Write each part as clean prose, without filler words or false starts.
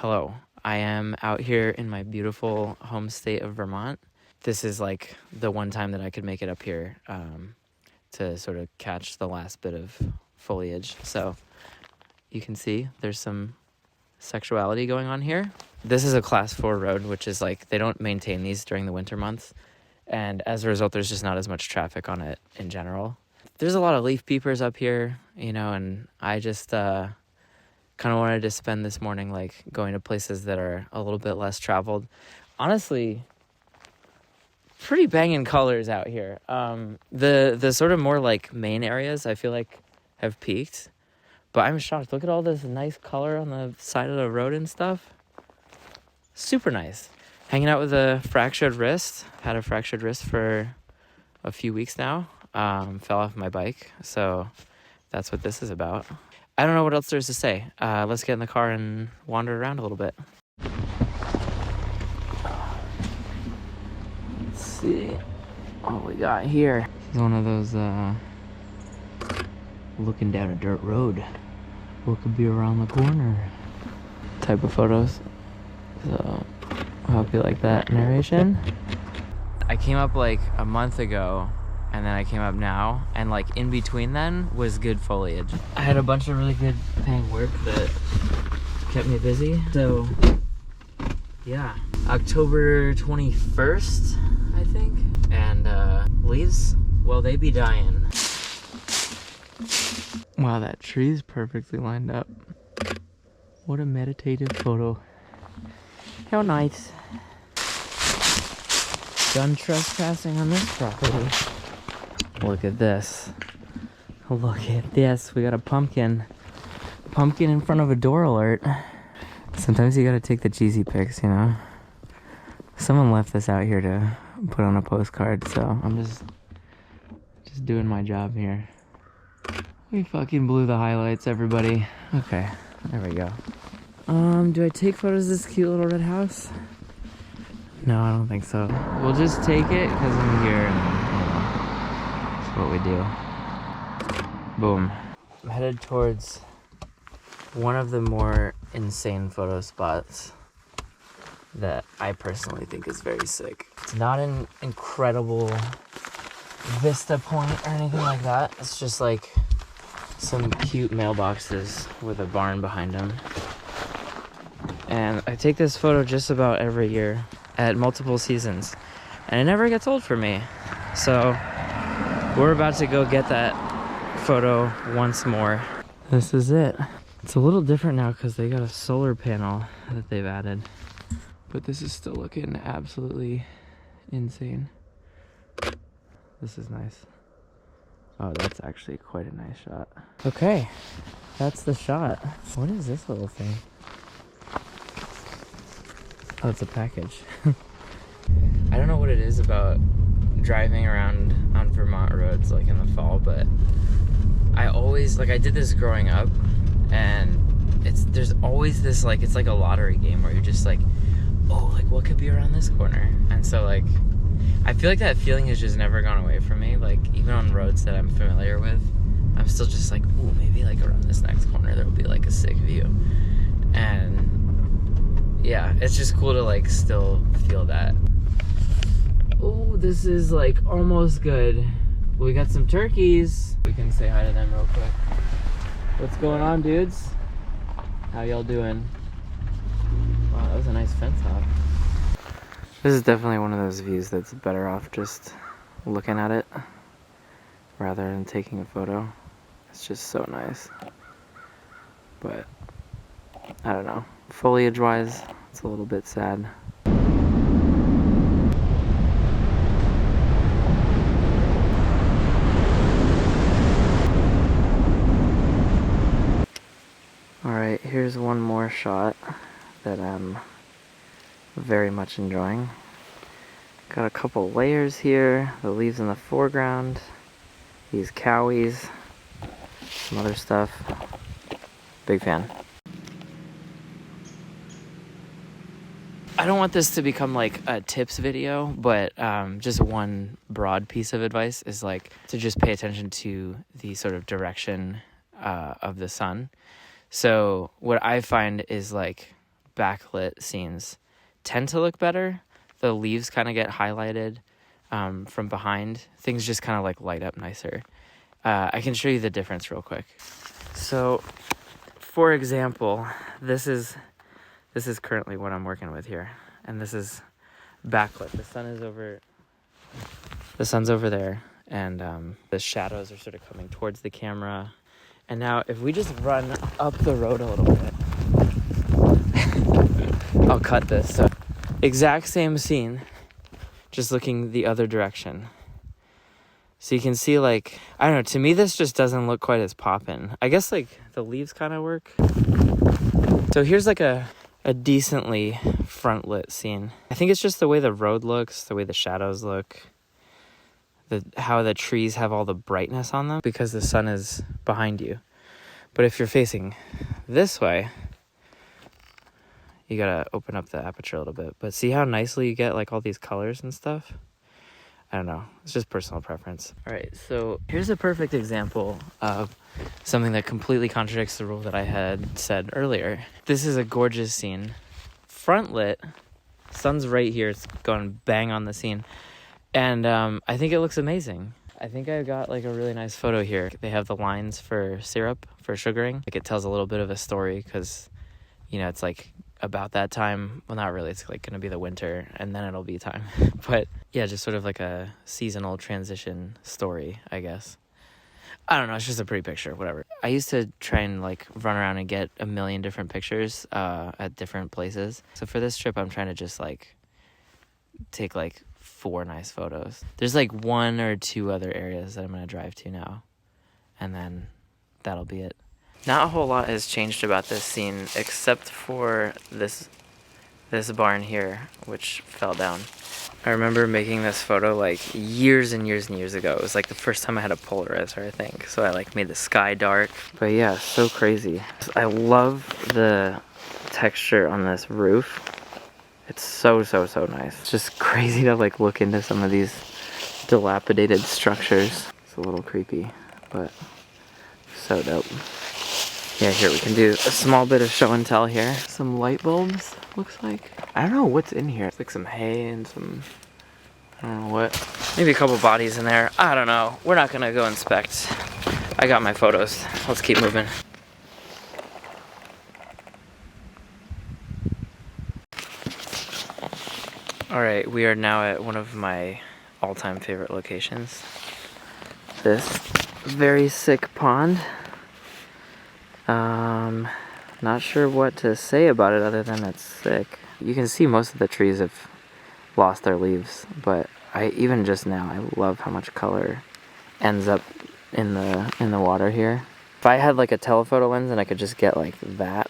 Hello, I am out here in my beautiful home state of Vermont. This is like the one time that I could make it up here to sort of catch the last bit of foliage. So you can see there's some sexuality going on here. This is a class 4 road, which is like they don't maintain these during the winter months. And as a result, there's just not as much traffic on it in general. There's a lot of leaf peepers up here, and I just kind of wanted to spend this morning like going to places that are a little bit less traveled. Honestly, pretty banging colors out here. The sort of more like main areas I feel like have peaked, but I'm shocked. Look at all this nice color on the side of the road and stuff. Super nice. Hanging out with a fractured wrist. Had a fractured wrist for a few weeks now. Fell off my bike, so that's what this is about. I don't know what else there's to say. Let's get in the car and wander around a little bit. Let's see what we got here. This is one of those looking down a dirt road. What could be around the corner type of photos. So I hope you like that narration. I came up like a month ago, and then I came up now, and like in between then was good foliage. I had a bunch of really good paying work that kept me busy. So yeah, October 21st, I think. And leaves, well, they be dying. Wow, that tree's perfectly lined up. What a meditative photo. How nice. Done trespassing on this property. Look at this. Look at this. We got a pumpkin. Pumpkin in front of a door alert. Sometimes you gotta take the cheesy pics, Someone left this out here to put on a postcard, so I'm just doing my job here. We fucking blew the highlights, everybody. Okay, there we go. Do I take photos of this cute little red house? No, I don't think so. We'll just take it because I'm here and, that's what we do. Boom. I'm headed towards one of the more insane photo spots that I personally think is very sick. It's not an incredible vista point or anything like that. It's just like some cute mailboxes with a barn behind them. And I take this photo just about every year at multiple seasons, and it never gets old for me. So we're about to go get that photo once more. This is it. It's a little different now because they got a solar panel that they've added, but this is still looking absolutely insane. This is nice. Oh, that's actually quite a nice shot. Okay, that's the shot. What is this little thing? Oh, it's a package. I don't know what it is about driving around on Vermont roads like in the fall, but I always, I did this growing up, and there's always this, it's like a lottery game where you're just like, oh, what could be around this corner? And so, I feel like that feeling has just never gone away from me. Even on roads that I'm familiar with, I'm still just like, ooh, maybe around this next corner there will be a sick view. And yeah, it's just cool to still feel that. Oh, this is almost good. We got some turkeys. We can say hi to them real quick. What's going on, dudes? How y'all doing? Wow, that was a nice fence hop. This is definitely one of those views that's better off just looking at it rather than taking a photo. It's just so nice. But I don't know. Foliage wise, it's a little bit sad. Alright, here's one more shot that I'm very much enjoying. Got a couple layers here, the leaves in the foreground, these cowies, some other stuff. Big fan. I don't want this to become a tips video, but just one broad piece of advice is to just pay attention to the sort of direction of the sun. So what I find is backlit scenes tend to look better. The leaves kind of get highlighted from behind. Things just kind of like light up nicer. I can show you the difference real quick. So, for example, this is currently what I'm working with here, and this is backlit. The sun's over there, and the shadows are sort of coming towards the camera. And now, if we just run up the road a little bit, I'll cut this. So, exact same scene, just looking the other direction. So you can see, like, I don't know, to me this just doesn't look quite as poppin'. I guess, like, the leaves kind of work. So here's, like, a decently front-lit scene. I think it's just the way the road looks, the way the shadows look, how the trees have all the brightness on them because the sun is behind you. But if you're facing this way, you gotta open up the aperture a little bit. But see how nicely you get, like, all these colors and stuff? I don't know. It's just personal preference. All right, so here's a perfect example of something that completely contradicts the rule that I had said earlier. This is a gorgeous scene. Front lit. Sun's right here. It's going bang on the scene. And I think it looks amazing. I think I got, like, a really nice photo here. They have the lines for syrup, for sugaring. Like, it tells a little bit of a story because, you know, it's, like, about that time. Well, not really. It's, like, going to be the winter, and then it'll be time. But, yeah, just sort of like a seasonal transition story, I guess. I don't know. It's just a pretty picture, whatever. I used to try and, like, run around and get a million different pictures at different places. So for this trip, I'm trying to just, like, take, like, 4 nice photos. There's, like, 1 or 2 other areas that I'm going to drive to now, and then that'll be it. Not a whole lot has changed about this scene except for this barn here, which fell down. I remember making this photo, like, years and years and years ago. It was, like, the first time I had a polarizer, I think. So I, like, made the sky dark. But yeah, so crazy. I love the texture on this roof. It's so nice. It's just crazy to, like, look into some of these dilapidated structures. It's a little creepy, but so dope. Yeah, here we can do a small bit of show and tell here. Some light bulbs, looks like. I don't know what's in here. It's like some hay and some, I don't know what. Maybe a couple bodies in there. I don't know. We're not gonna go inspect. I got my photos. Let's keep moving. Alright, we are now at one of my all-time favorite locations. This very sick pond. Not sure what to say about it other than it's sick. You can see most of the trees have lost their leaves, but even just now, I love how much color ends up in the water here. If I had, like, a telephoto lens and I could just get, like, that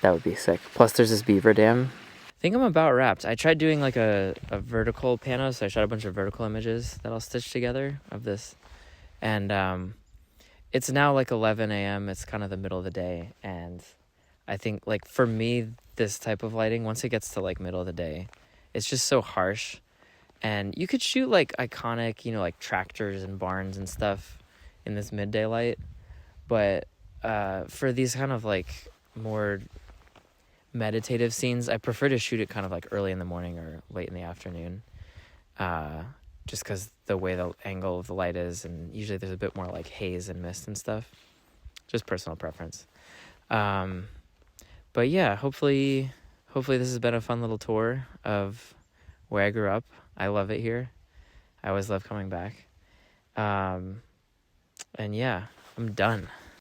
would be sick. Plus there's this beaver dam. I think I'm about wrapped. I tried doing, like, a vertical pano, so I shot a bunch of vertical images that I'll stitch together of this. And it's now, like, 11 a.m. It's kind of the middle of the day. And I think, like, for me, this type of lighting, once it gets to, like, middle of the day, it's just so harsh. And you could shoot, like, iconic, you know, like, tractors and barns and stuff in this midday light. But for these kind of, like, more meditative scenes, I prefer to shoot it kind of, like, early in the morning or late in the afternoon. Just because the way the angle of the light is, and usually there's a bit more, like, haze and mist and stuff. Just personal preference. But yeah, hopefully this has been a fun little tour of where I grew up. I love it here. I always love coming back. And yeah, I'm done.